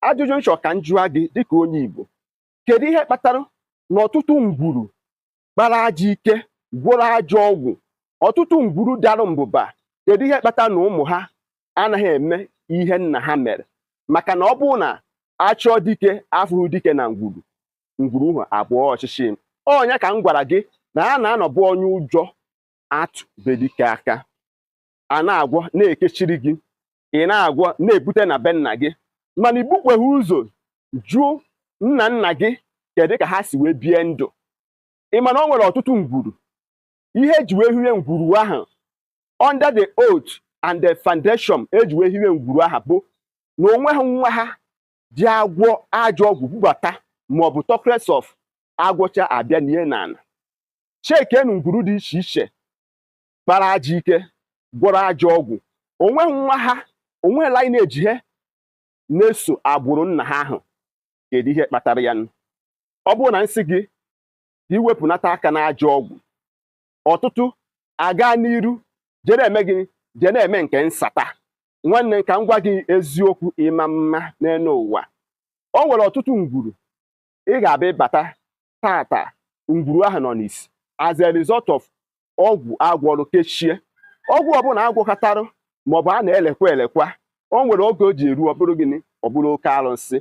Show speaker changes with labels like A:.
A: ajụjụ nchọ ka njụa gị dịka onye Igbo, kedu ihe kpatara na ọtụtụ ngwuru gbara ajọ ike gwọrọ ajọ ọgwụ, ọtụtụ ngwuru dara mbụba, kedu ihe kpatara na ụmụ ha anaghị eme ihe nna ha mere? Maka na ọ bụrụ na achọọ dike afụghị dike na ngwuru, ngwuru ha abụọ ọchịchị. Ọnya ka m gwara gị na a na-anọbụ onye ụjọ atụbedike aka, a na-agwọ na-ekechiri gị, ị na-agwọ na-ebute na be nna gị, mana ibukweghị ụzọ jụọ nna nna gị kedu ka ha si wee bie ndụ. Ị ma na o nwere ọtụtụ ngwuru, ihe eji wee hiwe ngwuru ahụ under the oath and the foundation eji wee hiwe ngwuru ahụ bụ na onweghị nwa ha ji agwọ ajọ ọgwụ bubata maọbụ tokres of agwọcha abịa n'ihe n'ala. Chekenu ngwuru dị iche iche kpara ajọ ike gwọrọ ajọ ọgwụ, onweghị nwa ha, onweghị lineage ha na-eso agbụrụ nna ha ahụ. Kedu ihe kpatara ya? Ọ bụrụ na nsị gị iwepụnata aka na ajọ ọgwụ, ọtụtụ aga n'iru jere eme gị jere eme nke nsata. Nwanne ka m gwa gị eziokwu ịma mma n'elu ụwa, o nwere ọtụtụ ngwuru ị ga-abịa ịbata tata, ngwuru ahụ nọ n'isi as a result of ọgwụ agwọrụ kechie. Ọgwụ ọbụla agwọkọtarụ maọbụ a na-elekwa o nwere oge o ji eru ọ bụrụ gịnị, ọ bụrụ oke arụsị.